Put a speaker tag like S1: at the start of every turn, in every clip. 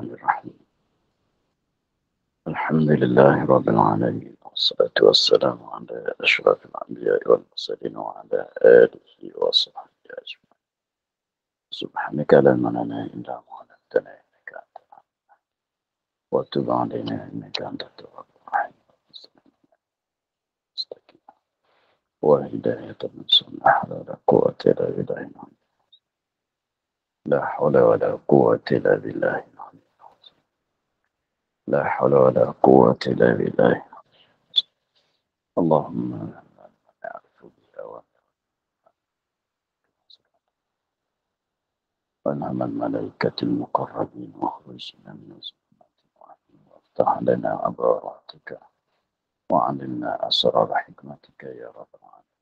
S1: Bismillahirrahmanirrahim. Alhamdulillahi Rabbil Alamin. Wassalatu wassalamu ala ashrafil anbiya wal mursalin wa ala alihi wa sahbihi ajma'in. Subhanaka la ilma lana illa ma 'allamtana innaka antal alim. Wa tub 'alaina innaka antat tawwabur rahim. Mustaqim. Wa hidayatan min sunnah la quwwata illa billah. La hawla wa la quwwata illa billah. لا حول ولا قوة إلا بالله. اللهم نعرف بها ونعم الملائكة المقربين واخرجنا من الظلمات وافتح لنا أبواب رحمتك وعلمنا أسرار حكمتك يا رب العالمين.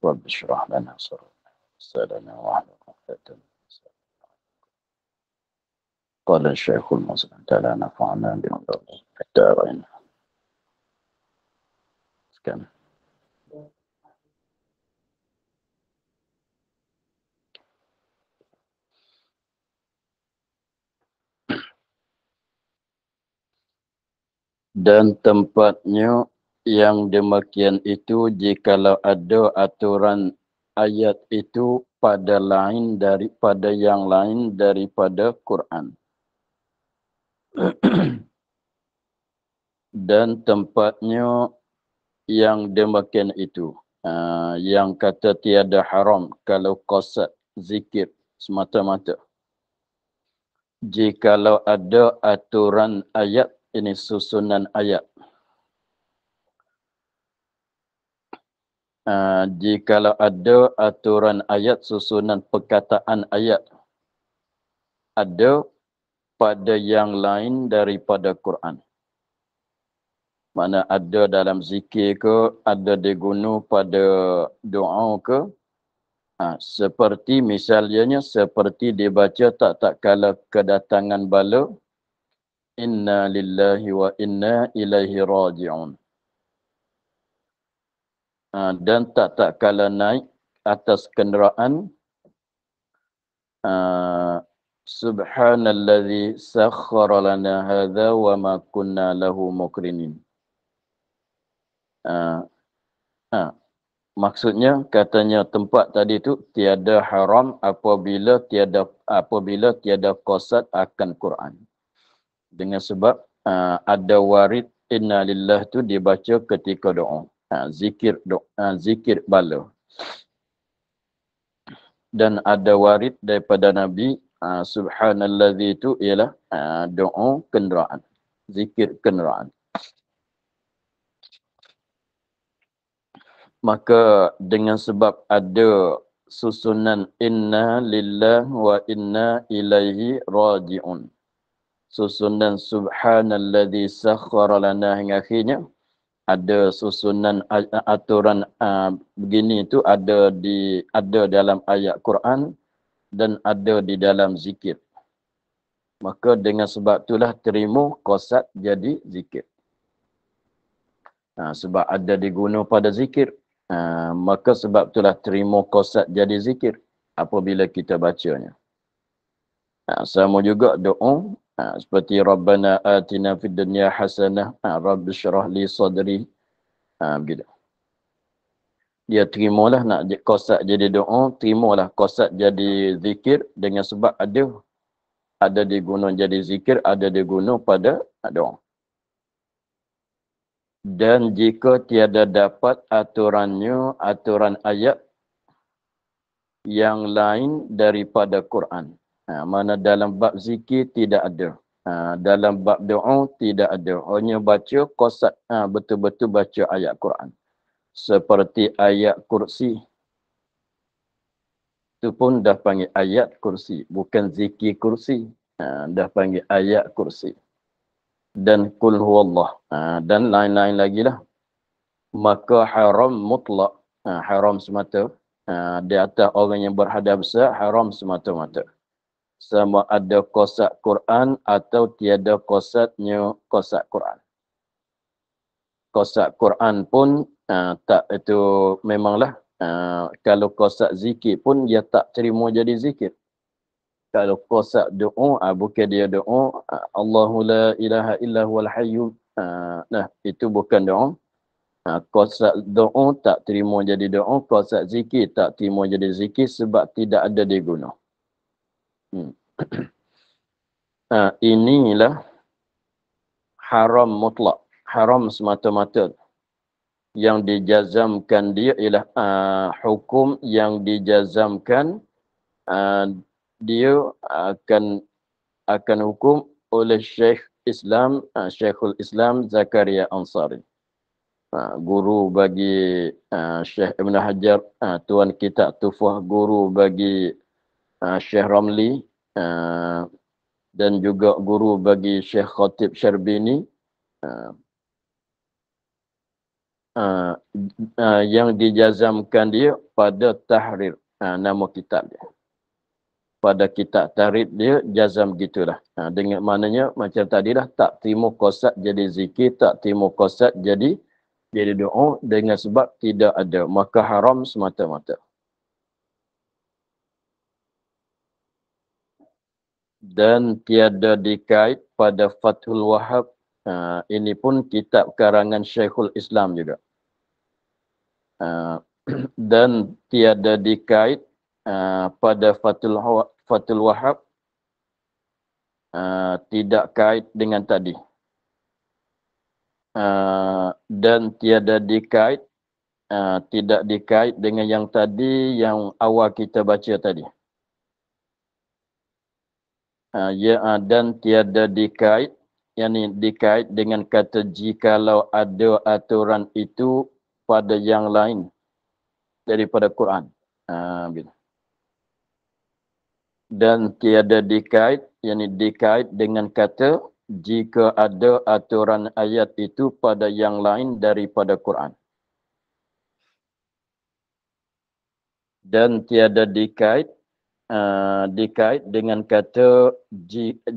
S1: رب اشرح لنا صدرنا ويسر لنا واحلل عقدة من لساني. قال الشيخ المسلم تعالى نفعنا بما في الدارين. Sekian. Dan tempatnya yang demikian itu jikalau ada aturan ayat itu pada lain daripada yang lain daripada Quran. Dan tempatnya yang demikian itu yang kata tiada haram kalau qasad zikir semata-mata. Jikalau ada aturan ayat, ini susunan ayat. Jikalau ada aturan ayat, susunan perkataan ayat, ada pada yang lain daripada Quran. Mana ada dalam zikir ke, ada diguna pada doa ke. Seperti misalnya, seperti dibaca tak kala kedatangan bala, inna lillahi wa inna ilaihi raji'un. Dan tak kala naik atas kenderaan, subhanalladzi sakhkhara lana hadza wa ma kunna lahu muqrinin. Maksudnya katanya tempat tadi tu tiada haram apabila tiada qasad akan Quran. Dengan sebab ada warid inna lillah tu dibaca ketika doa. Zikir bala. Dan ada warid daripada Nabi subhanalladzi itu ialah doa kenderaan. Zikir kenderaan. Maka dengan sebab ada susunan inna lillah wa inna ilaihi raji'un. Susunan subhanalladzi sakhkhara lana hingga akhirnya. Ada susunan aturan begini itu ada dalam ayat Quran dan ada di dalam zikir. Maka dengan sebab itulah terima qasad jadi zikir. Sebab ada diguna pada zikir. Maka sebab itulah terima qasad jadi zikir apabila kita bacanya. Sama juga doa seperti Rabbana atina fid dunya hasanah, Rabbi syrah li sadri. Begitu. Dia terimalah nak qasad jadi doa, terimalah qasad jadi zikir dengan sebab ada diguna jadi zikir, ada diguna pada doa. Dan jika tiada dapat aturan ayat yang lain daripada Quran. Mana dalam bab zikir tidak ada. Dalam bab doa tidak ada. Hanya baca qasad, betul-betul baca ayat Quran. Seperti ayat kursi. Itu pun dah panggil ayat kursi. Bukan zikir kursi. Dah panggil ayat kursi. Dan kul huwallah. Dan lain-lain lagi lah. Maka haram mutlak. Haram semata. Di atas orang yang berhadap besar, haram semata-mata. Sama ada qasad Quran atau tiada qasadnya qasad Quran. Qasad Quran pun tak itu memanglah kalau qasad zikir pun dia tak terima jadi zikir. Kalau kosak doa, bukan dia doa, Allahu la ilaha illa huwal hayyu. Nah, itu bukan doa. Kosak doa tak terima jadi doa, kosak zikir tak terima jadi zikir sebab tidak ada diguna. Inilah haram mutlak, haram semata-mata. Yang dijazamkan dia ialah hukum yang dijazamkan dia akan hukum oleh Syekhul Islam Zakaria Ansari. Guru bagi Syekh Ibn Hajar, tuan kita Tufah, guru bagi Syekh Ramli, dan juga guru bagi Syekh Khatib Syarbini, yang dijazamkan dia pada tahrir, nama kitab dia. Pada kitab tahrir dia jazam gitulah. Dengan maknanya macam tadilah, tak terima qasad jadi zikir, tak terima qasad jadi doa dengan sebab tidak ada, maka haram semata-mata. Dan tiada dikait pada Fathul Wahhab. Ini pun kitab karangan Syekhul Islam juga. Dan tiada dikait pada Fathul Wahhab, tidak kait dengan tadi. Dan tiada dikait, tidak dikait dengan yang tadi, yang awal kita baca tadi. Dan tiada dikait, yakni dikait dengan kata jikalau ada aturan itu pada yang lain daripada Quran. Dan tiada dikait, yakni dikait dengan kata jika ada aturan ayat itu pada yang lain daripada Quran. Dan tiada dikait dengan kata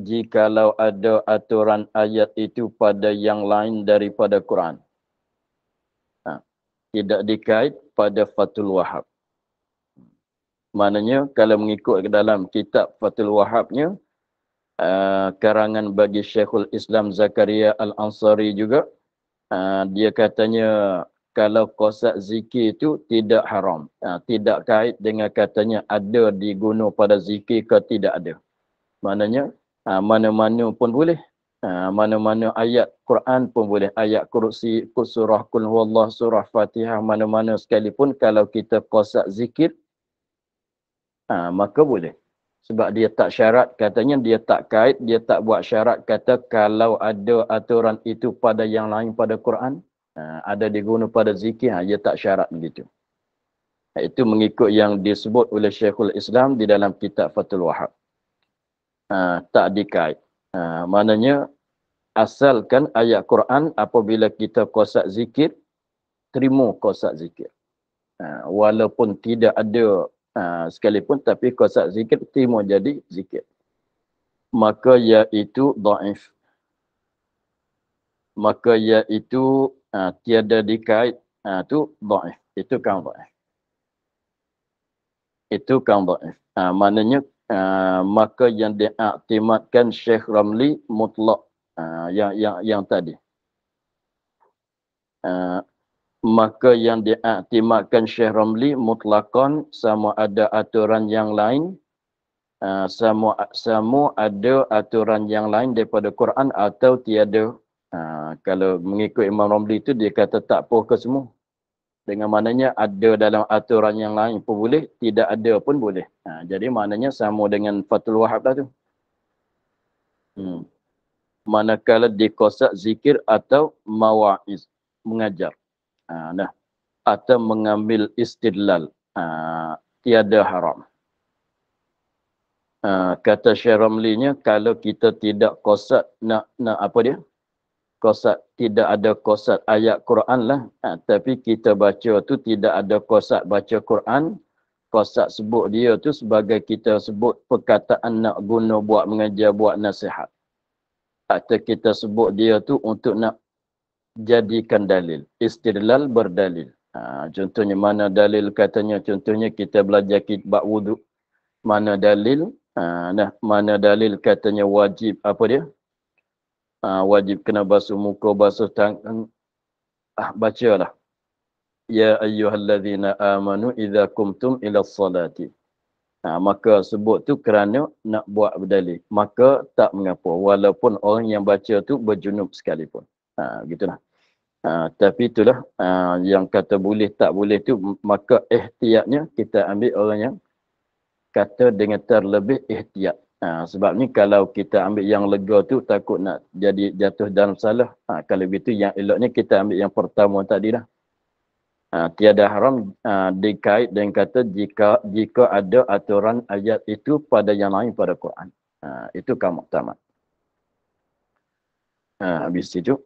S1: jikalau ada aturan ayat itu pada yang lain daripada Quran. Tidak dikait pada Fathul Wahhab. Maknanya kalau mengikut ke dalam kitab Fathul Wahhabnya, karangan bagi Syekhul Islam Zakaria Al-Ansari juga, dia katanya kalau qasad zikir itu tidak haram. Tidak kait dengan katanya ada diguna pada zikir ke tidak ada. Maknanya mana-mana pun boleh. Mana-mana ayat Quran pun boleh. Ayat kursi, surah Qul Huwallah, surah Fatihah, mana-mana sekalipun kalau kita qasad zikir, maka boleh. Sebab dia tak syarat, katanya dia tak kait, dia tak buat syarat kata kalau ada aturan itu pada yang lain pada Quran, ada diguna pada zikir, dia tak syarat begitu. Itu mengikut yang disebut oleh Syekhul Islam di dalam kitab Fathul Wahhab. Tak dikait. Maknanya asalkan ayat Quran apabila kita qasad zikir, terima qasad zikir. Walaupun tidak ada sekalipun, tapi qasad zikir terima jadi zikir. Maka iaitu dhaif. Maka iaitu tiada dikait, tu dhaif. Itu kan dhaif. Itu kan dhaif. Maknanya maka yang diiktimadkan Syekh Ramli mutlak, yang tadi. Maka yang diiktimadkan Syekh Ramli mutlakon, sama ada aturan yang lain, sama ada aturan yang lain daripada Quran atau tiada. Kalau mengikut Imam Ramli itu, dia kata tak apa ke semua. Dengan maknanya ada dalam aturan yang lain pun boleh, tidak ada pun boleh. Jadi maknanya sama dengan Fathul Wahhab lah tu. Manakala diqasad zikir atau mawa'iz, mengajar. Atau mengambil istidlal, tiada haram. Kata Syekh Ramli-nya, kalau kita tidak qasad nak apa dia? Qasad, tidak ada qasad ayat Quran lah, tapi kita baca tu tidak ada qasad baca Quran, qasad sebut dia tu sebagai kita sebut perkataan nak guna buat mengajar, buat nasihat. Atau kita sebut dia tu untuk nak jadikan dalil, istidlal berdalil. Contohnya mana dalil katanya, contohnya kita belajar kitab wudu, mana dalil Nah, mana dalil katanya wajib apa dia? Wajib kena basuh muka, basuh tangan. Bacalah. Ya ayyuhallazina amanu idza kumtum ila salati. Maka sebut tu kerana nak buat berdalil. Maka tak mengapa. Walaupun orang yang baca tu berjunub sekalipun. Gitulah. Tapi itulah yang kata boleh tak boleh tu, maka ihtiyatnya kita ambil orang yang kata dengan terlebih ihtiyat. Sebab ni kalau kita ambil yang lega tu takut nak jadi jatuh dalam salah. Kalau begitu yang eloknya kita ambil yang pertama tadi lah. Tiada haram dikait dengan kata jika ada aturan ayat itu pada yang lain pada Quran. Itu kamu tamat. Habis itu.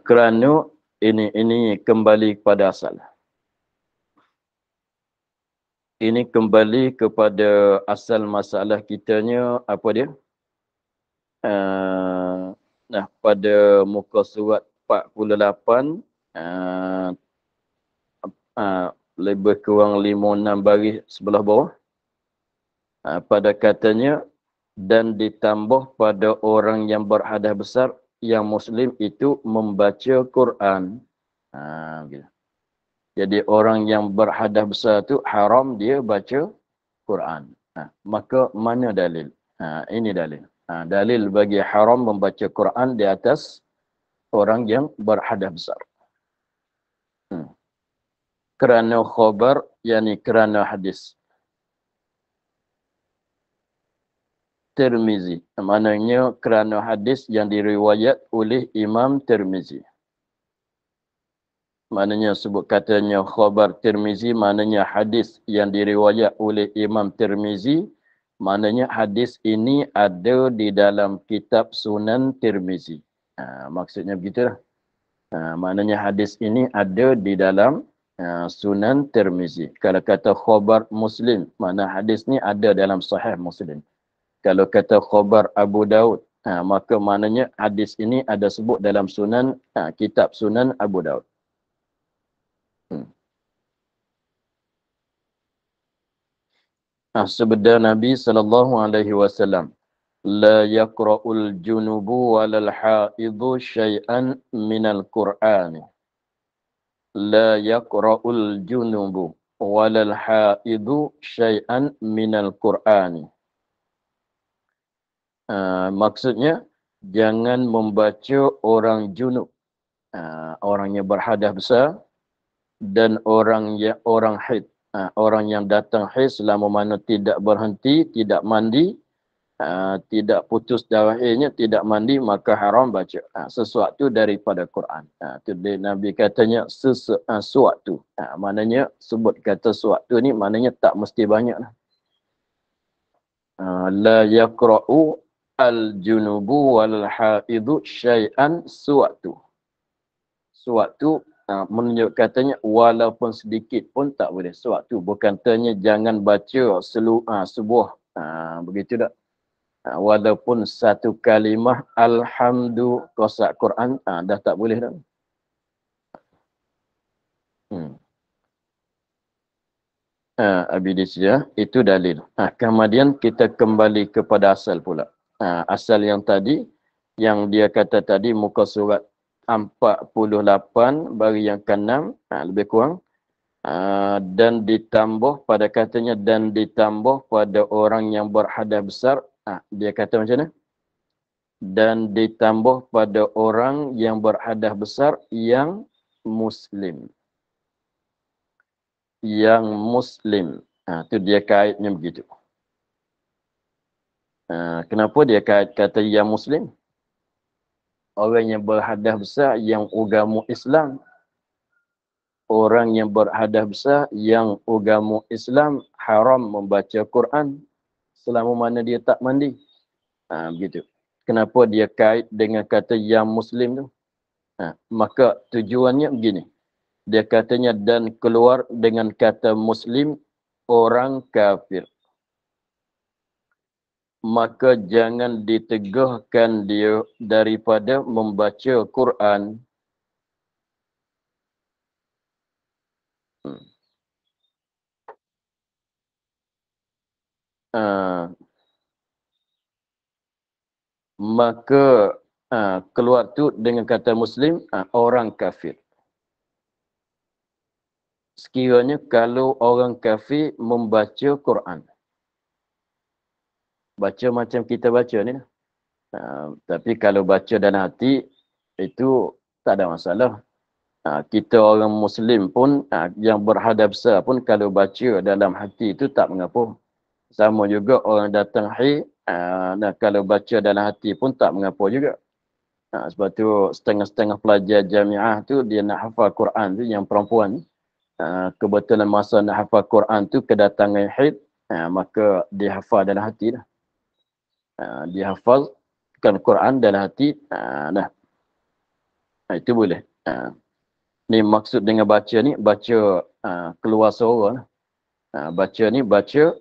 S1: Kerana ini kembali kepada asal. Ini kembali kepada asal masalah kitanya apa dia? Nah, pada muka surat 48 lebih kurang 5-6 baris sebelah bawah. Pada katanya dan ditambah pada orang yang berhadas besar yang Muslim itu membaca Quran. Gitu. Jadi orang yang berhadas besar tu haram dia baca Quran. Maka mana dalil? Ini dalil. Dalil bagi haram membaca Quran di atas orang yang berhadas besar. Kerana khabar, yakni kerana hadis. Tirmizi. Maknanya kerana hadis yang diriwayat oleh Imam Tirmizi. Maknanya sebut katanya khabar Tirmizi, maknanya hadis yang diriwayat oleh Imam Tirmizi. Maknanya hadis ini ada di dalam kitab Sunan Tirmizi. Maksudnya begitulah. Maknanya hadis ini ada di dalam Sunan Tirmizi. Kalau kata khabar Muslim, makna hadis ni ada dalam Sahih Muslim. Kalau kata khabar Abu Daud, maka maknanya hadis ini ada sebut dalam Sunan, kitab Sunan Abu Daud. Sabda Nabi SAW, la yaqra'ul junubu walal haidhu syai'an minal Qur'ani. La yaqra'ul junubu walal haidhu syai'an minal Qur'ani. Maksudnya, jangan membaca orang junub, orang yang berhadas besar, dan orang haid, orang yang datang haid selama mana tidak berhenti, tidak mandi, tidak putus darah haidnya, tidak mandi, maka haram baca sesuatu daripada Quran. Itu Nabi katanya sesuatu. Maknanya sebut kata sesuatu ni maknanya tak mesti banyak lah. La yaqra'u al-junubu wal-haidhu syai'an suatu. Suatu menunjuk katanya walaupun sedikit pun tak boleh. Suatu bukan tanya jangan baca sebuah begitu tak. Walaupun satu kalimah alhamdu qasak Quran dah tak boleh dah. Abidis ya, itu dalil. Kemudian kita kembali kepada asal pula. Asal yang tadi, yang dia kata tadi muka surat 48 bagi yang ke-6 lebih kurang. Dan ditambah pada katanya dan ditambah pada orang yang berhadas besar. Dia kata macam mana? Dan ditambah pada orang yang berhadas besar yang Muslim. Yang Muslim. Itu dia kaitnya begitu. Kenapa dia kata yang Muslim? Orang yang berhadas besar yang agama Islam. Orang yang berhadas besar yang agama Islam haram membaca Quran selama mana dia tak mandi. Begitu. Kenapa dia kait dengan kata yang Muslim tu? Maka tujuannya begini. Dia katanya dan keluar dengan kata Muslim orang kafir. Maka jangan ditegahkan dia daripada membaca Quran. maka keluar tu dengan kata Muslim, orang kafir. Sekiranya kalau orang kafir membaca Quran. Baca macam kita baca ni. Tapi kalau baca dalam hati, itu tak ada masalah. Kita orang Muslim pun, yang berhadap pun kalau baca dalam hati itu tak mengapa. Sama juga orang datang kalau baca dalam hati pun tak mengapa juga. Sebab tu setengah-setengah pelajar jamiah tu dia nak hafal Quran tu, yang perempuan. Kebetulan masa nak hafal Quran tu kedatangan haid, maka dia hafal dalam hati dah. Dia hafalkan Quran dalam hati, itu boleh. Ni maksud dengan baca ni, baca keluar suara lah. Baca ni baca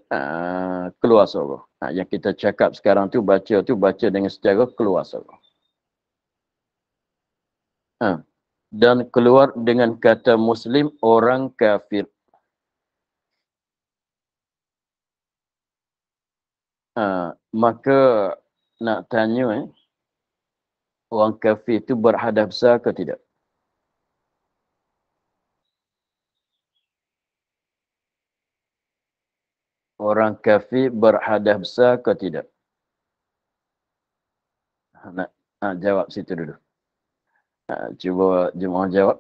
S1: keluar suara. Yang kita cakap sekarang tu baca dengan secara keluar suara. Dan keluar dengan kata Muslim orang kafir. Maka nak tanya, orang kafir itu berhadap besar ke tidak? Orang kafir berhadap besar ke tidak? Nak jawab situ dulu. Cuba jemaah jawab.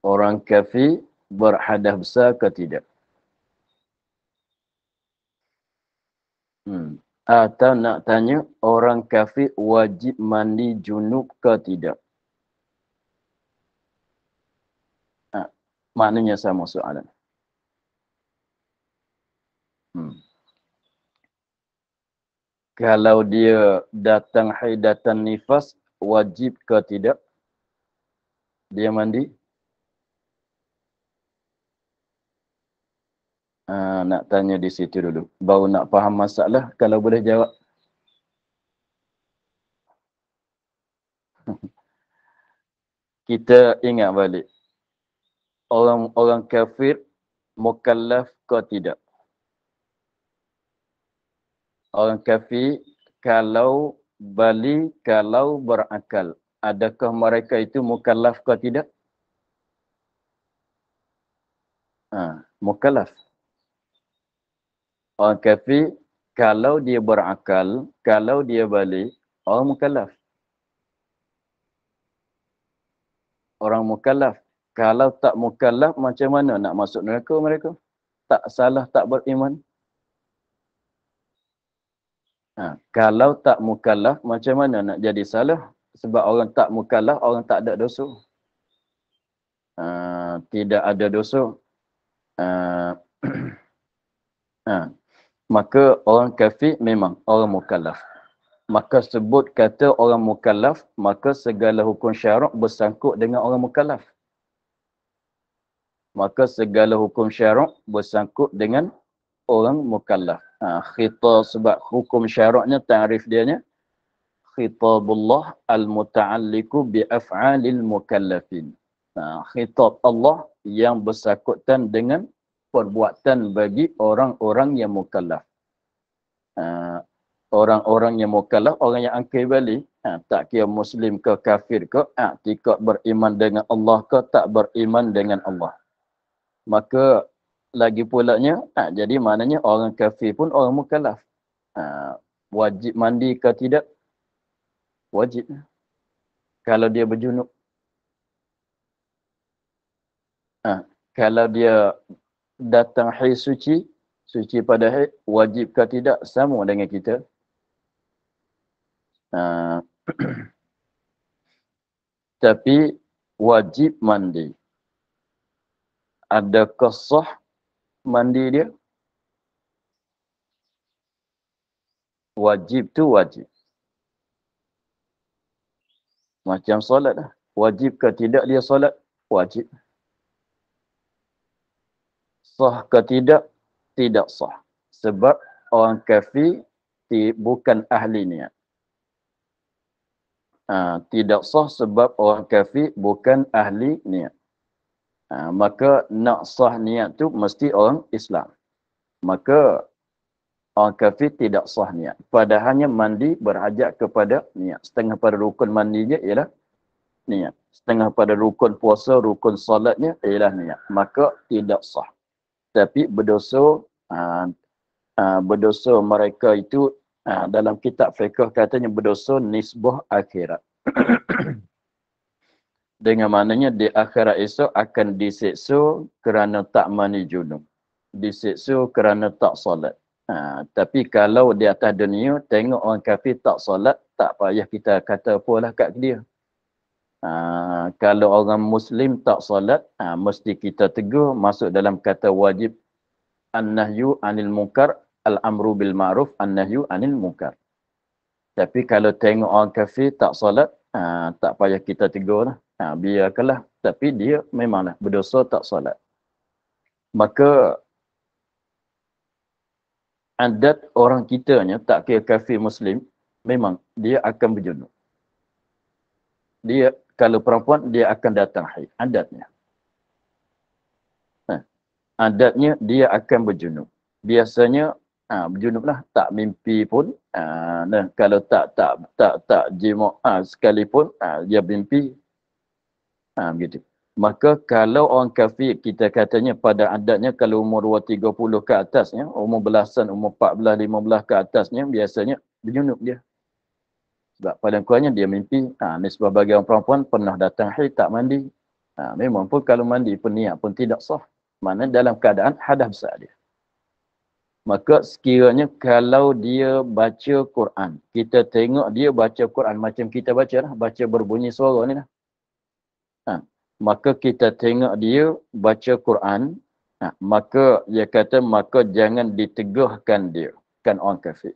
S1: Orang kafir berhadap besar ke tidak? Atau nak tanya, orang kafir wajib mandi junub ke tidak? Maknanya sama soalan. Kalau dia datang haidatan nifas, wajib ke tidak dia mandi? Nak tanya di situ dulu. Baru nak faham masalah, kalau boleh jawab. Kita ingat balik. Orang kafir mukallaf ke tidak? Orang kafir kalau balik, kalau berakal, adakah mereka itu mukallaf ke tidak? Mukallaf. Orang kafir kalau dia berakal, kalau dia balik, orang mukallaf. Orang mukallaf. Kalau tak mukallaf, macam mana nak masuk neraka mereka? Tak salah, tak beriman. Kalau tak mukallaf, macam mana nak jadi salah? Sebab orang tak mukallaf, orang tak ada dosa. Tidak ada dosa. Maka orang kafir memang orang mukallaf. Maka sebut kata orang mukallaf, maka segala hukum syarak bersangkut dengan orang mukallaf. Maka segala hukum syarak bersangkut dengan orang mukallaf. Khitab, sebab hukum syaraknya, ta'rif dianya, khitabullah al-muta'alliku bi'af'alil mukallafin. Khitab Allah yang bersangkutan dengan perbuatan bagi orang-orang yang mukallaf. Orang-orang yang mukallaf, orang yang angkir balik, tak kira Muslim ke kafir ke, tidak beriman dengan Allah ke, tak beriman dengan Allah. Maka lagi pulanya, jadi maknanya orang kafir pun orang mukallaf. Wajib mandi ke tidak? Wajib. Kalau dia berjunub. Kalau dia datang haid suci pada haid, wajib ke tidak? Sama dengan kita. Tapi wajib mandi. Adakah sah mandi dia? Wajib tu wajib. Macam solat lah. Wajib ke tidak dia solat? Wajib. Sah ke tidak? Tidak sah. Sebab orang kafir bukan ahli niat. Tidak sah sebab orang kafir bukan ahli niat. Maka nak sah niat tu mesti orang Islam. Maka Orang kafir tidak sah niat. Padahalnya mandi berhajat kepada niat. Setengah pada rukun mandinya ialah niat. Setengah pada rukun puasa, rukun salatnya ialah niat. Maka tidak sah. Tapi berdosa, berdosa mereka itu dalam kitab fiqh katanya berdosa nisbah akhirat. Dengan maknanya di akhirat esok akan diseksa kerana tak mandi junub. Diseksa kerana tak solat. Tapi kalau di atas dunia tengok orang kafir tak solat, tak payah kita kata apalah kat dia. Kalau orang Muslim tak solat, mesti kita tegur masuk dalam kata wajib an-nahyu anil munkar, al-amru bil ma'ruf, an-nahyu anil munkar. Tapi kalau tengok orang kafir tak solat, tak payah kita tegur lah. Biarkanlah. Tapi dia memanglah berdosa tak solat. Maka adat orang kitanya tak kira kafir Muslim, memang dia akan berjunub. Dia, kalau perempuan, dia akan datang haid. Adatnya. Adatnya dia akan berjunub. Biasanya berjunublah, tak mimpi pun. Dan kalau tak jima' sekalipun, dia mimpi. Begitu. Maka kalau orang kafir, kita katanya pada adatnya kalau umur 2-30 ke atasnya, umur belasan, umur 14-15 ke atasnya, biasanya berjunub dia. Sebab pada kurangnya dia mimpi. Ni sebagai orang perempuan pernah datang haid tak mandi. Memang pun kalau mandi pun niat pun tidak sah. Mana dalam keadaan hadas besar dia. Maka sekiranya kalau dia baca Quran, kita tengok dia baca Quran macam kita baca lah, baca berbunyi suara ni lah. Maka kita tengok dia baca Quran, maka dia kata, maka jangan ditegahkan dia, kan orang kafir.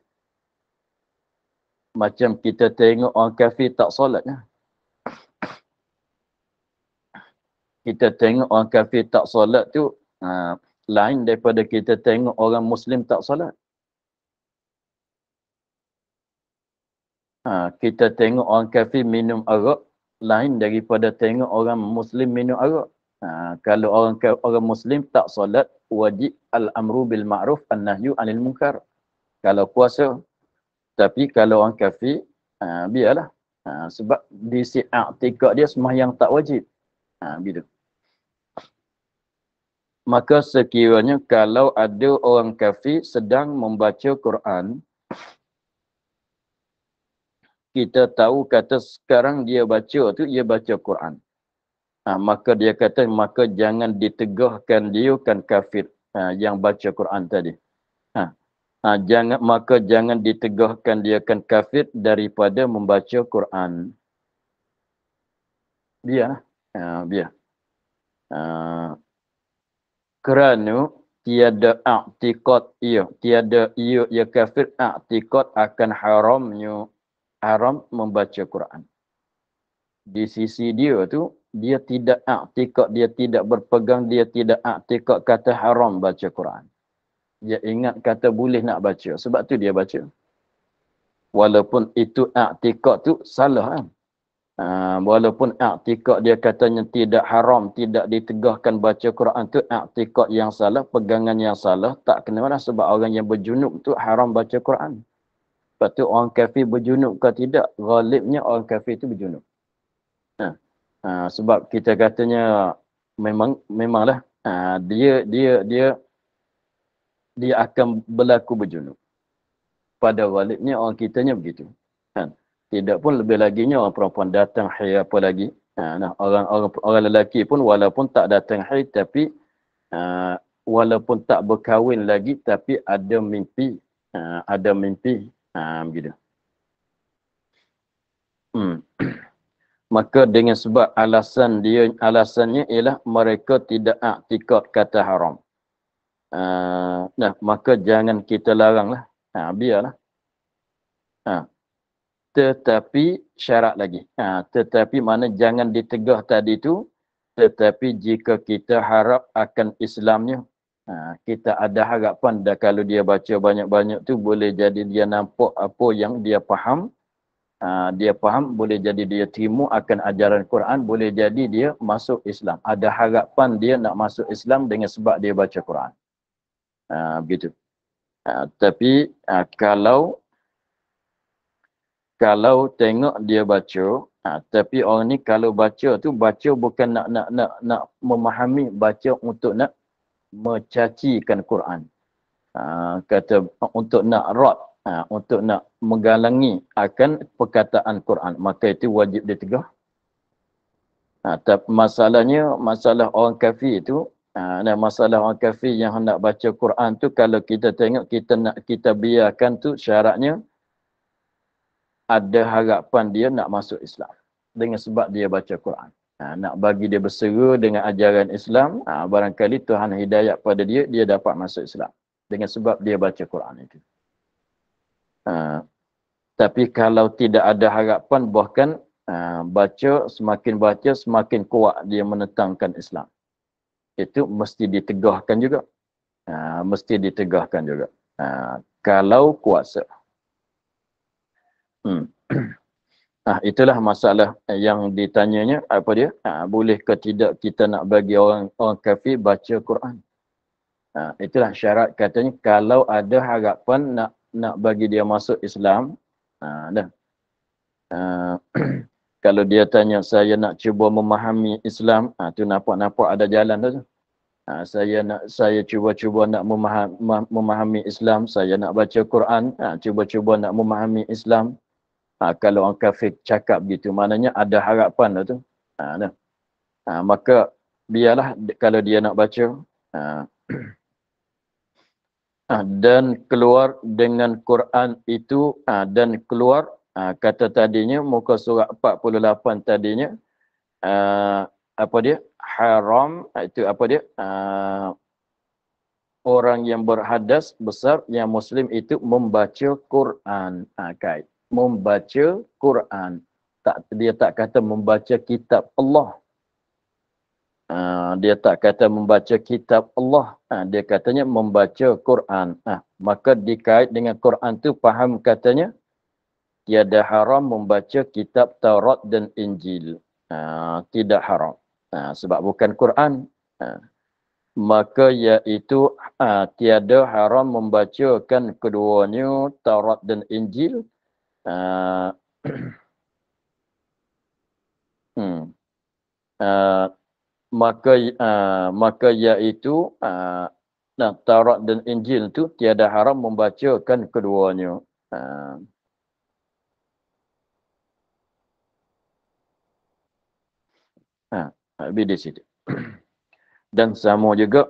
S1: Macam kita tengok orang kafir tak solat. Kita tengok orang kafir tak solat tu, lain daripada kita tengok orang Muslim tak solat. Kita tengok orang kafir minum arak, lain daripada tengok orang Muslim minum arak. Kalau orang Muslim tak solat, wajib al-amru bil ma'ruf, an-nahyu anil munkar. Kalau puasa. Tapi kalau orang kafir, biarlah. Sebab di i'tikad dia sembahyang tak wajib. Gitu. Maka sekiranya kalau ada orang kafir sedang membaca Quran, kita tahu kata sekarang dia baca tu, dia baca Quran. Maka dia kata, maka jangan ditegahkan dia kan kafir yang baca Quran tadi. Maka jangan ditegahkan dia kan kafir daripada membaca Quran. Biar. Biar. Kerana tiada i'tikad ia, tiada ia kafir i'tikad akan haram membaca Quran. Di sisi dia tu, dia tidak i'tikad, dia tidak berpegang, dia tidak i'tikad kata haram baca Quran. Dia ingat kata boleh nak baca, sebab tu dia baca. Walaupun itu i'tikad tu salah kan. Walaupun i'tikad dia katanya tidak haram, tidak ditegahkan baca Quran tu i'tikad yang salah, pegangan yang salah, tak kena lah sebab orang yang berjunub tu haram baca Quran. Lepas tu orang kafir berjunub ke tidak, ghalibnya orang kafir tu berjunub. Sebab kita katanya memanglah dia akan berlaku berjunub. Pada ghalibnya orang kitanya begitu. Tidak pun lebih laginya orang perempuan datang haid apa lagi. Orang lelaki pun walaupun tak datang haid tapi walaupun tak berkahwin lagi tapi ada mimpi. Begitu. Maka dengan sebab alasannya ialah mereka tidak i'tikad kata haram. Maka jangan kita laranglah. Biarlah. Tetapi syarat lagi. Tetapi mana jangan ditegah tadi tu. Tetapi jika kita harap akan Islamnya, kita ada harapan dah kalau dia baca banyak-banyak tu boleh jadi dia nampak apa yang dia faham. Dia faham, boleh jadi dia terima akan ajaran Quran, boleh jadi dia masuk Islam. Ada harapan dia nak masuk Islam dengan sebab dia baca Quran. Begitu. Tapi kalau tengok dia baca, tapi orang ni kalau baca tu baca bukan nak memahami, baca untuk nak mencacikan Quran. Kata untuk nak rot, untuk nak menggalangi akan perkataan Quran, maka itu wajib ditegah. Tapi masalah orang kafir itu, dan masalah orang kafir yang hendak baca Quran tu, kalau kita tengok, kita biarkan tu, syaratnya ada harapan dia nak masuk Islam dengan sebab dia baca Quran. Nak bagi dia bersera dengan ajaran Islam, barangkali Tuhan hidayat pada dia, dia dapat masuk Islam dengan sebab dia baca Quran itu. Tapi kalau tidak ada harapan, bahkan semakin baca semakin kuat dia menentangkan Islam, itu mesti ditegahkan juga. Kalau kuasa. Itulah masalah yang ditanyanya, apa dia? Boleh ke tidak kita nak bagi orang kafir baca Quran? Itulah syarat, katanya kalau ada harapan nak bagi dia masuk Islam. Kalau dia tanya, saya nak cuba memahami Islam, tu nampak ada jalan tu. Saya cuba nak memahami Islam, saya nak baca Quran, cuba nak memahami Islam. Kalau orang kafir cakap begitu, maknanya ada harapan tu. Maka biarlah kalau dia nak baca, dan keluar dengan Quran itu, dan keluar, kata tadinya, muka surat 48 tadinya, apa dia? Haram, itu apa dia? Orang yang berhadas besar, yang Muslim itu membaca Quran. Kait. Membaca Quran. Dia tak kata membaca kitab Allah. Dia tak kata membaca kitab Allah. Dia katanya membaca Quran. Maka dikait dengan Quran tu, faham katanya, tiada haram membaca kitab Taurat dan Injil. Tidak haram. Sebab bukan Quran. Maka iaitu tiada haram membacakan keduanya, Taurat dan Injil. Maka iaitu Taurat dan Injil tu tiada haram membacakan keduanya. Habis di situ. Dan sama juga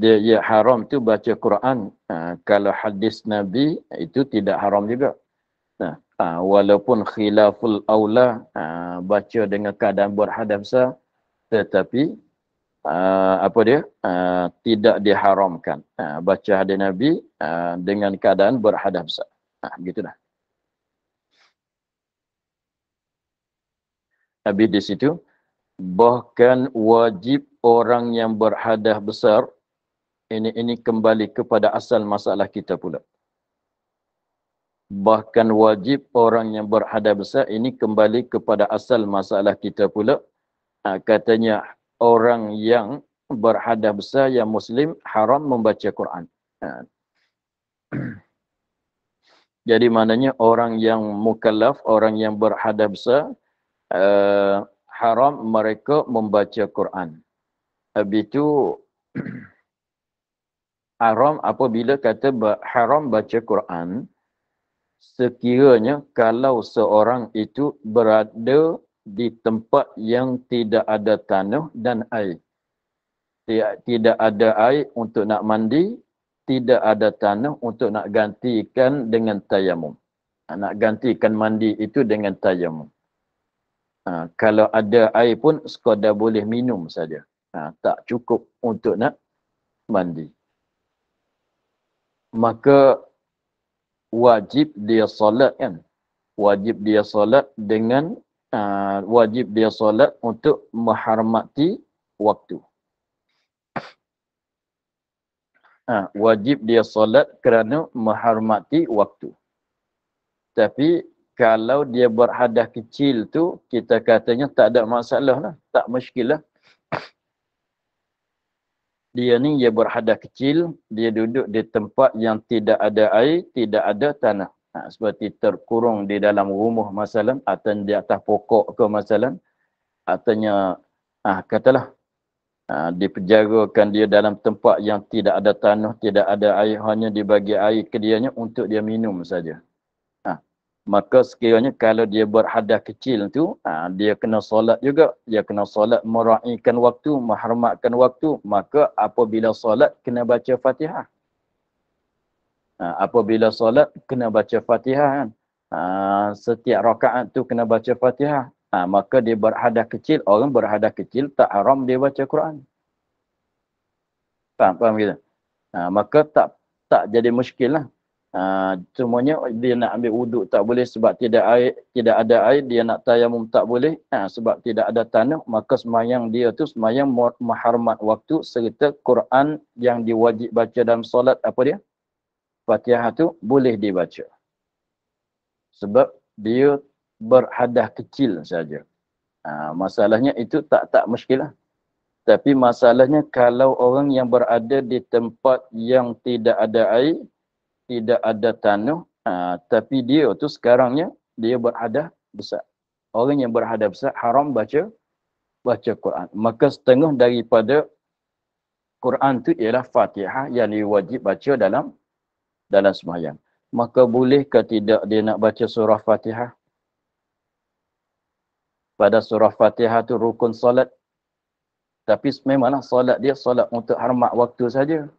S1: dia haram tu baca Quran. Kalau hadis Nabi itu tidak haram juga. Walaupun khilaful aula, baca dengan keadaan berhadap besar, tetapi tidak diharamkan baca hadis Nabi dengan keadaan berhadap besar. Begitulah. Habis di situ, bahkan wajib orang yang berhadas besar, ini kembali kepada asal masalah kita pula. Bahkan wajib orang yang berhadas besar, ini kembali kepada asal masalah kita pula. Katanya orang yang berhadas besar, yang Muslim, haram membaca Quran. Jadi maknanya orang yang mukallaf, orang yang berhadas besar, haram mereka membaca Quran. Habis itu haram apabila kata haram baca Quran, sekiranya kalau seorang itu berada di tempat yang tidak ada tanah dan air. Tidak ada air untuk nak mandi, tidak ada tanah untuk nak gantikan dengan tayamum. Nak gantikan mandi itu dengan tayamum. Kalau ada air pun sekadar boleh minum saja. Tak cukup untuk nak mandi. Maka wajib dia solat kan. Wajib dia solat dengan wajib dia solat untuk menghormati waktu. Wajib dia solat kerana menghormati waktu. Tapi kalau dia berhadas kecil tu, kita katanya tak ada masalah lah. Tak muskil lah. Dia ni dia berhadas kecil, dia duduk di tempat yang tidak ada air, tidak ada tanah. Seperti terkurung di dalam rumah masalah, atau di atas pokok ke masalah, ataunya katalah dipenjarakan dia dalam tempat yang tidak ada tanah, tidak ada air, hanya dibagi air ke dianya untuk dia minum saja. Maka sekiranya kalau dia berhadas kecil tu, dia kena solat juga. Dia kena solat meraihkan waktu, menghormatkan waktu. Maka apabila solat, kena baca Fatihah. Apabila solat, kena baca Fatihah kan. Setiap rakaat tu kena baca Fatihah. Maka dia berhadas kecil, orang berhadas kecil tak haram dia baca Quran. Faham kita? Maka tak jadi muskil lah. Semuanya dia nak ambil wuduk tak boleh sebab tidak ada air, dia nak tayamum tak boleh sebab tidak ada tanah, maka sembahyang dia tu sembahyang menghormat waktu serta Quran yang diwajib baca dalam solat apa dia? Fatihah tu boleh dibaca. Sebab dia berhadas kecil saja. Masalahnya itu tak muskilah. Tapi masalahnya kalau orang yang berada di tempat yang tidak ada air, tidak ada tanah, tapi dia tu sekarangnya dia berhadas besar. Orang yang berhadas besar haram baca Quran. Maka setengah daripada Quran tu ialah Fatihah yang diwajib baca dalam sembahyang. Maka boleh ke tidak dia nak baca surah Fatihah? Pada surah Fatihah tu rukun solat. Tapi memanglah solat dia solat untuk hormat waktu saja.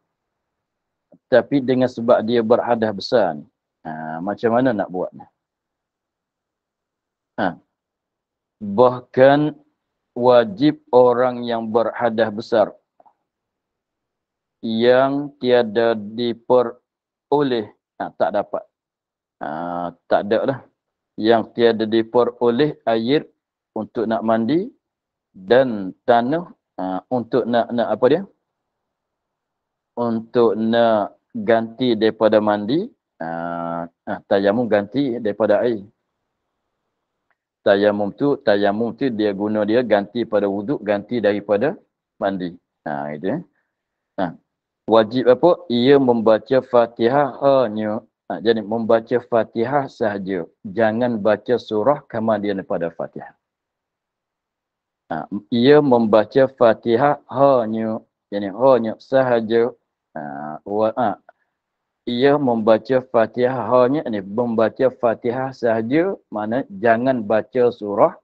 S1: Tapi dengan sebab dia berhadas besar ni, macam mana nak buat ni? Bahkan wajib orang yang berhadas besar yang tiada diperoleh, tak dapat. Tak ada lah. Yang tiada diperoleh air untuk nak mandi dan tanah untuk nak apa dia? Untuk nak ganti daripada mandi, tayamum ganti daripada air. Tayamum tu dia guna dia ganti pada wuduk, ganti daripada mandi. Itu wajib apa? Ia membaca Fatihah hanya. Jadi membaca Fatihah sahaja. Jangan baca surah kemudian daripada Fatihah. Ia membaca Fatihah hanya. Jadi hanya sahaja. Ia membaca Fatihah hanya ni, membaca Fatihah sahaja, mana jangan baca surah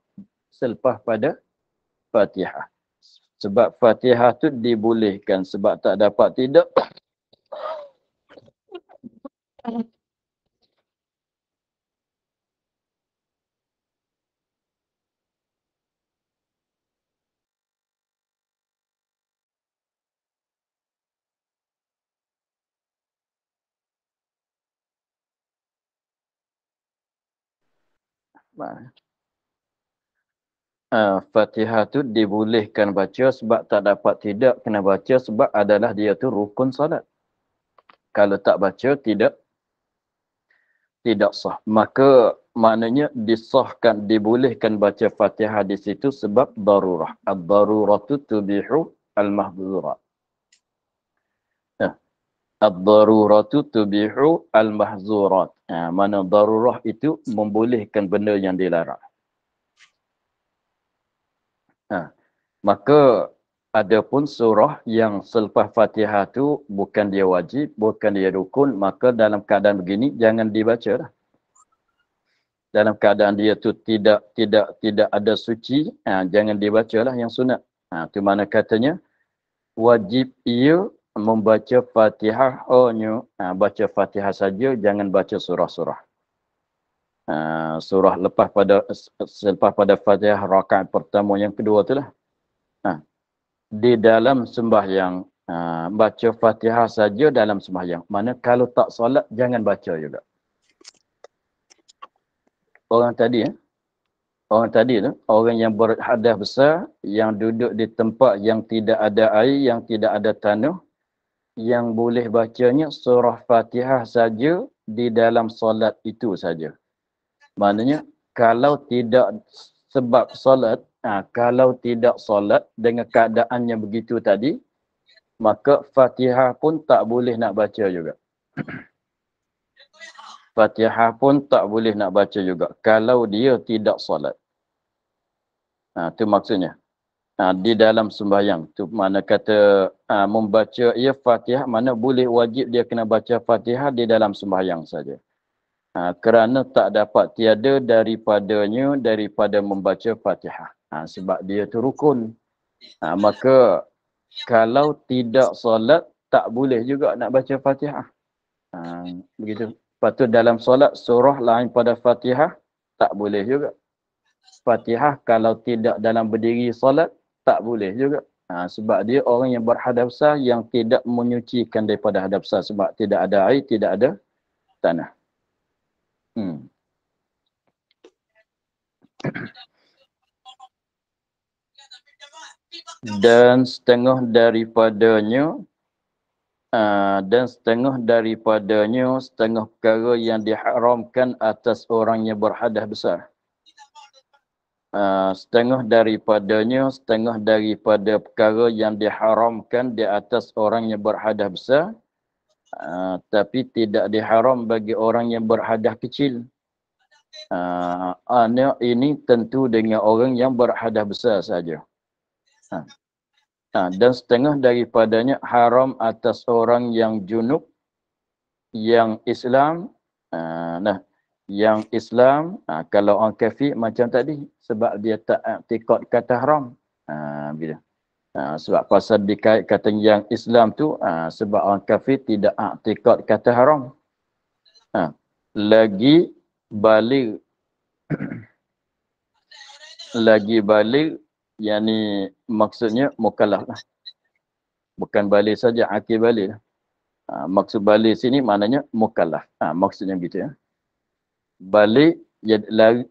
S1: selepas pada Fatihah. Sebab Fatihah tu dibolehkan, sebab tak dapat tidak. Fatihah tu dibolehkan baca sebab tak dapat tidak kena baca sebab adalah dia tu rukun salat. Kalau tak baca tidak sah. Maka maknanya disahkan, dibolehkan baca Fatihah di situ sebab darurah. Ad-daruratu tubihu al-mahzurat. Ad-daruratu tubihu al-mahzurat. Mana darurah itu membolehkan benda yang dilarang. Maka adapun surah yang selepas Fatihah tu bukan dia wajib, bukan dia rukun, maka dalam keadaan begini jangan dibaca lah. Dalam keadaan dia tu tidak ada suci, jangan dibacalah yang sunat. Tu mana katanya wajib ia membaca Fatihah hanya baca Fatihah saja, jangan baca surah-surah. Surah selepas pada Fatihah rakaat pertama yang kedua tu lah. Di dalam sembahyang baca Fatihah saja dalam sembahyang. Mana kalau tak solat jangan baca juga. Orang tadi tu, orang yang berhadas besar, yang duduk di tempat yang tidak ada air, yang tidak ada tanah, yang boleh bacanya surah Fatihah saja di dalam solat itu saja. Maknanya kalau tidak sebab solat, kalau tidak solat dengan keadaannya begitu tadi, maka Fatihah pun tak boleh nak baca juga. Fatihah pun tak boleh nak baca juga kalau dia tidak solat. Itu maksudnya. Di dalam sembahyang. Tu mana kata membaca ia Fatihah, mana boleh wajib dia kena baca Fatihah di dalam sembahyang saja. Kerana tak dapat tiada daripada membaca Fatihah. Sebab dia tu rukun. Maka kalau tidak solat, tak boleh juga nak baca Fatihah. Begitu. Lepas tu dalam solat, surah lain pada Fatihah, tak boleh juga. Fatihah kalau tidak dalam berdiri solat, tak boleh juga. Sebab dia orang yang berhadapsah yang tidak menyucikan daripada hadapsah. Sebab tidak ada air, tidak ada tanah. Dan setengah daripadanya setengah perkara yang diharamkan atas orang yang berhadas besar. Setengah daripada perkara yang diharamkan di atas orang yang berhadas besar, tapi tidak diharam bagi orang yang berhadas kecil. Ini tentu dengan orang yang berhadas besar saja. Dan setengah daripadanya haram atas orang yang junub, yang Islam. Yang Islam, kalau orang kafir macam tadi, sebab dia tak i'tiqad kata haram. Bila. Sebab pasal dikait kata yang Islam tu, sebab orang kafir tidak i'tiqad kata haram. Lagi balik, yang ni maksudnya mukallaf lah. Bukan balik saja, akil balik lah. Maksud balik sini maknanya mukallaf. Maksudnya begitu ya. Balik,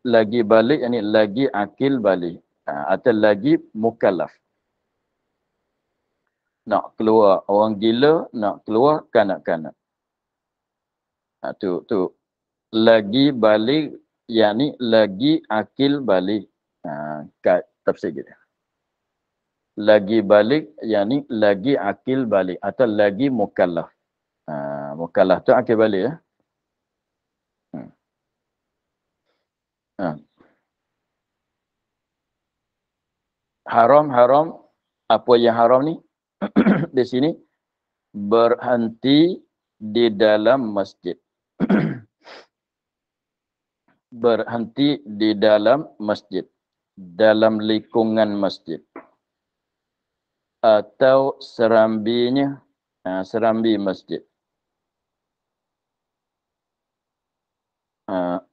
S1: lagi balik, yani lagi akil balik. Atau lagi mukallaf. Nak keluar orang gila, nak keluar kanak-kanak. Tu lagi balik, yani lagi akil balik. Kat tafsir kita. Lagi balik, yani lagi akil balik. Atau lagi mukallaf. Mukallaf tu akil balik ya. Haram, apa yang haram ni? Di sini, berhenti di dalam masjid. Berhenti di dalam masjid. Dalam lingkungan masjid. Atau serambinya, serambi masjid.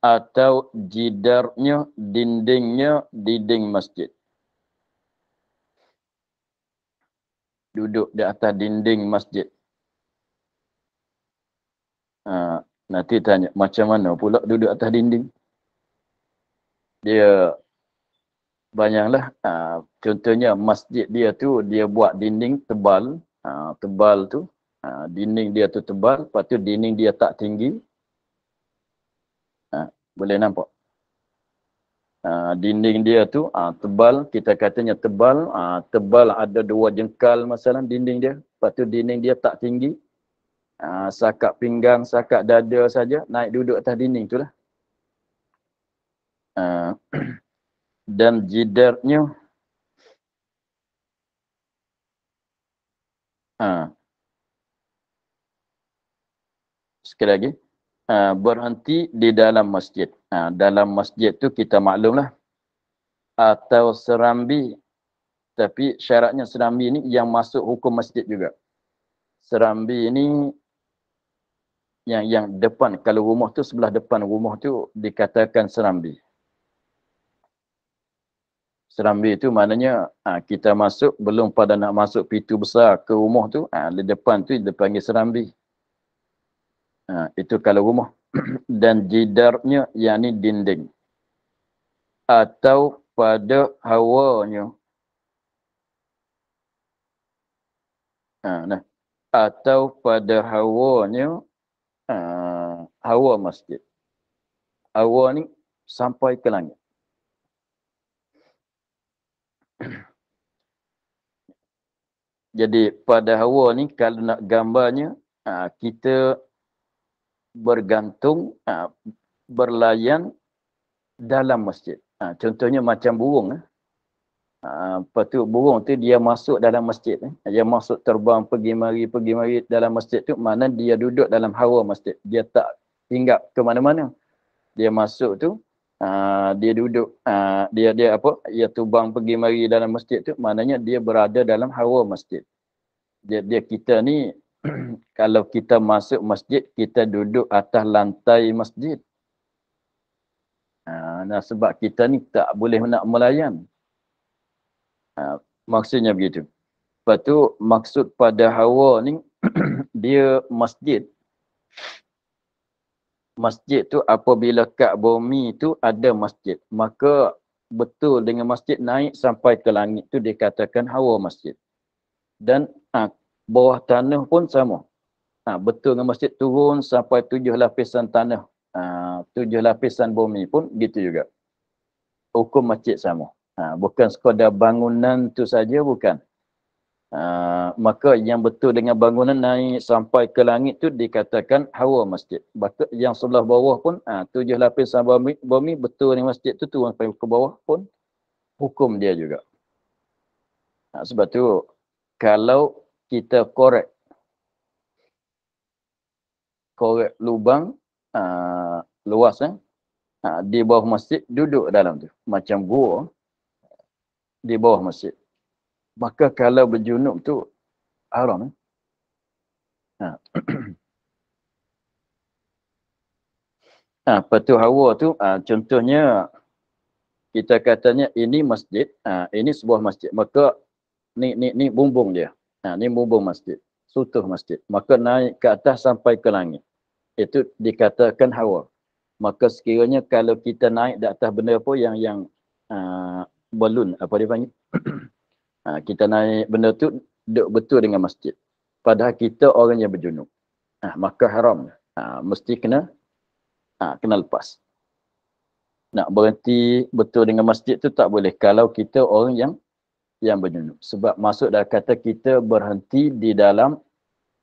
S1: Atau jidarnya, dindingnya, dinding masjid. Duduk di atas dinding masjid. Nanti tanya, macam mana pula duduk atas dinding? Dia, bayanglah, contohnya masjid dia tu, dia buat dinding tebal. Tebal tu, dinding dia tu tebal, lepas tu dinding dia tak tinggi. Boleh nampak? Dinding dia tu tebal, kita katanya tebal. Tebal ada 2 jengkal masalah dinding dia. Lepas tu dinding dia tak tinggi. Sakat pinggang, sakat dada saja, naik duduk atas dinding tu lah. Dan jidarnya, sekali lagi, berhenti di dalam masjid. Dalam masjid tu kita maklumlah. Atau serambi. Tapi syaratnya serambi ni yang masuk hukum masjid juga. Serambi ini yang depan, kalau rumah tu sebelah depan rumah tu dikatakan serambi. Serambi itu maknanya kita masuk, belum pada nak masuk pintu besar ke rumah tu, di depan tu dipanggil serambi. Itu kalau rumah. Dan jidarnya, yakni dinding. Atau pada hawanya. Atau pada hawanya, hawa masjid. Hawa ni sampai ke langit. Jadi pada Hawa ni kalau nak gambarnya, kita bergantung, berlayan dalam masjid. Contohnya macam burung. Lepas tu burung tu dia masuk dalam masjid. Dia masuk terbang pergi mari dalam masjid tu, mana dia duduk dalam hawa masjid. Dia tak hinggap ke mana-mana. Dia masuk tu, dia duduk, dia apa? Dia terbang pergi mari dalam masjid tu, maknanya dia berada dalam hawa masjid. Dia kita ni kalau kita masuk masjid, kita duduk atas lantai masjid. Nah, sebab kita ni tak boleh nak melayan. Maksudnya begitu. Lepas tu maksud pada hawa ni dia masjid. Masjid tu apabila kat bumi tu ada masjid, maka betul dengan masjid naik sampai ke langit tu dikatakan hawa masjid. Dan bawah tanah pun sama. Betul dengan masjid turun sampai 7 lapisan tanah. 7 lapisan bumi pun gitu juga. Hukum masjid sama. Bukan sekadar bangunan tu saja, bukan. Maka yang betul dengan bangunan naik sampai ke langit tu dikatakan hawa masjid. Maka yang sebelah bawah pun 7 lapisan bumi betul dengan masjid tu turun sampai ke bawah pun hukum dia juga. Sebab tu kalau kita korek lubang luas di bawah masjid, duduk dalam tu macam gua di bawah masjid, maka kalau berjunub tu haram. Lepas tu hawa tu contohnya kita katanya ini masjid, ini sebuah masjid, maka ni bumbung dia, ni bumbung masjid, sutuh masjid, maka naik ke atas sampai ke langit, itu dikatakan hawa. Maka sekiranya kalau kita naik di atas benda apa yang balun, apa dia panggil, kita naik benda tu duduk betul dengan masjid, padahal kita orang yang berjunub, maka haram, mesti kena lepas. Nak berhenti betul dengan masjid tu tak boleh kalau kita orang yang berjunub, sebab masuk dalam kata kita berhenti di dalam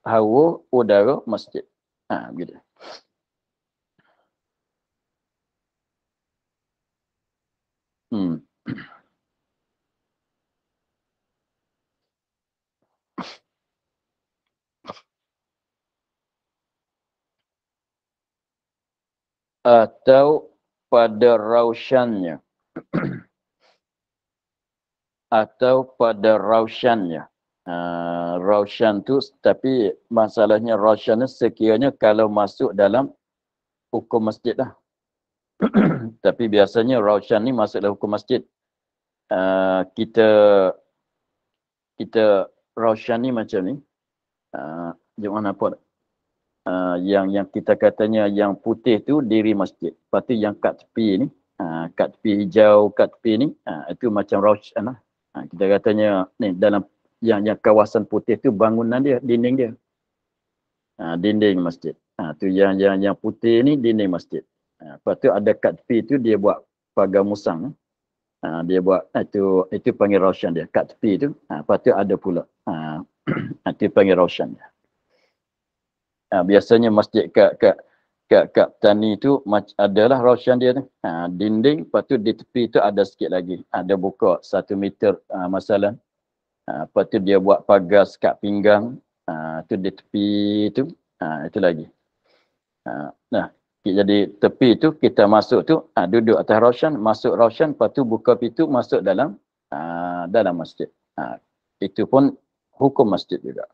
S1: hawa udara masjid. Begitu. Atau pada rausyannya. Atau pada rausyannya. Rausyan tu, tapi masalahnya rausyan sekiranya kalau masuk dalam hukum masjid lah. Tapi biasanya rausyan ni masuk dalam hukum masjid. Kita rausyan ni macam ni. Jangan apa yang kita katanya yang putih tu diri masjid. Lepas tu yang kat tepi ni, kat tepi hijau, kat tepi ni, itu macam rausyan lah. Kita katanya ni dalam yang kawasan putih tu bangunan dia, dinding dia. Dinding masjid. Tu yang putih ni dinding masjid. Lepas tu ada kat tepi tu dia buat pagar musang. Dia buat itu panggil rausyan dia. Kat tepi tu, lepas tu ada pula. Itu panggil rausyan dia. Biasanya masjid kat Tani tu adalah rausyan dia tu. Dinding, lepas tu di tepi tu ada sikit lagi. Ada buka 1 meter masalah. Lepas tu dia buat pagar sekat pinggang. Tu di tepi tu. Itu lagi. Nah, jadi tepi tu kita masuk tu, duduk atas rausyan, masuk rausyan, lepas tu buka pintu masuk dalam masjid. Itu pun hukum masjid juga.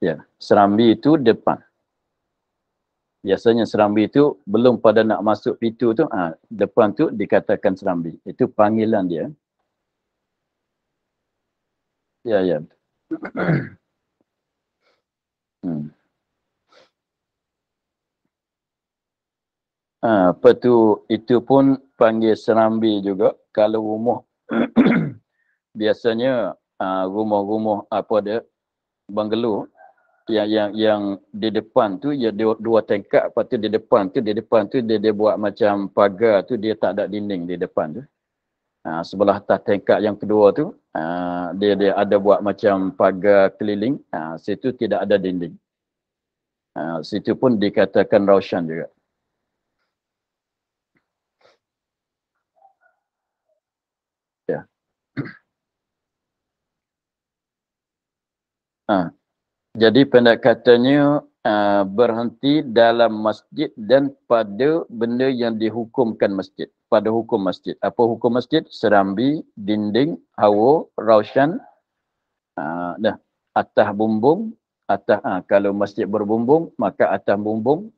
S1: Ya, serambi itu depan. Biasanya serambi itu belum pada nak masuk pintu tu, depan tu dikatakan serambi. Itu panggilan dia. Ya. Apa tu, itu pun panggil serambi juga. Kalau rumah, biasanya rumah-rumah apa dia, banglo, yang di depan tu ya dua tingkat, lepas tu di depan tu dia buat macam pagar tu, dia tak ada dinding di depan tu. Sebelah atas tingkat yang kedua tu dia ada buat macam pagar keliling, situ tidak ada dinding. Situ pun dikatakan raushan juga. Ya. Jadi pendekatannya berhenti dalam masjid dan pada benda yang dihukumkan masjid. Pada hukum masjid. Apa hukum masjid? Serambi, dinding, hawa, raushan, atas bumbung. Kalau masjid berbumbung, maka atas bumbung.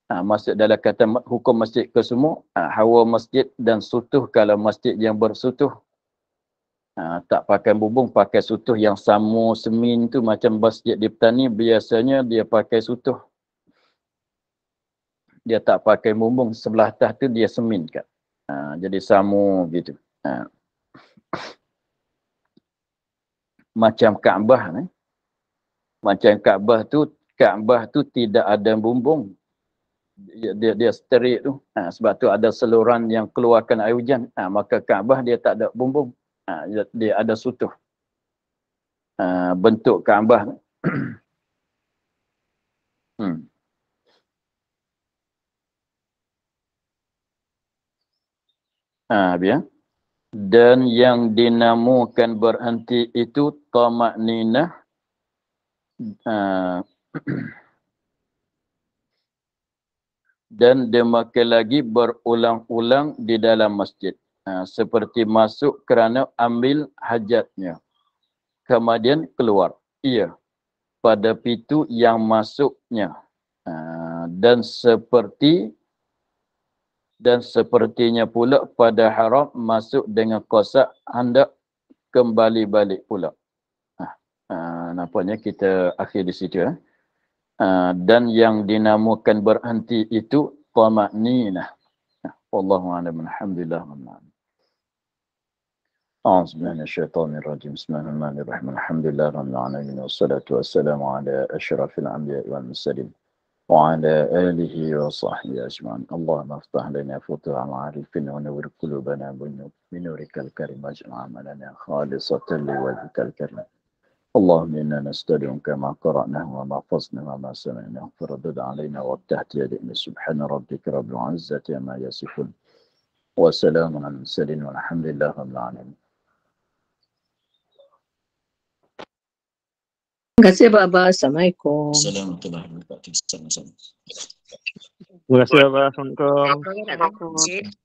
S1: Masuk dalam kata hukum masjid ke semua. Hawa masjid dan sutuh kalau masjid yang bersutuh. Tak pakai bumbung, pakai sutuh yang sama semin tu, macam masjid di petani biasanya dia pakai sutuh. Dia tak pakai bumbung, sebelah atas tu dia semin kat. Jadi sama gitu. Macam Kaabah ni. Macam Kaabah tu tidak ada bumbung. Dia straight tu. Sebab tu ada saluran yang keluarkan air hujan. Maka Kaabah dia tak ada bumbung. Dia ada sutuh. Bentuk Kaabah. Biar. Dan yang dinamakan berhenti itu tamakninah. Dan demikian lagi berulang-ulang di dalam masjid. Seperti masuk kerana ambil hajatnya. Kemudian keluar. Ia. Pada pintu yang masuknya. Dan sepertinya pula pada haram masuk dengan kosak hendak kembali balik pula. Nampaknya kita akhir di situ. Dan yang dinamakan berhenti itu tamakninah. Wallahu a'lam. Alhamdulillah. A'udzubillahi Bismillahirrahmanirrahim. Alhamdulillah rabbil alamin wassalatu wassalamu ala asyrafil anbiya'i wal mursalin wa ala alihi wa sahbihi ajma'in. Allahumma iftah lana futuha ma'arifin wa nawwir qulubana binurikal karim waj'al amalana khalisatan liwajhikal karim. اللهم إنا نستودعك ما قرأناه وما حفظناه وما سمعناه فردد علينا وابتهت يدئنا. سبحان ربك رب العزة عما يصفون وسلام على المرسلين والحمد لله رب العالمين.
S2: Terima kasih Abah. Assalamualaikum.
S1: Assalamualaikum warahmatullahi wabarakatuh.
S3: Terima kasih Abah. Assalamualaikum.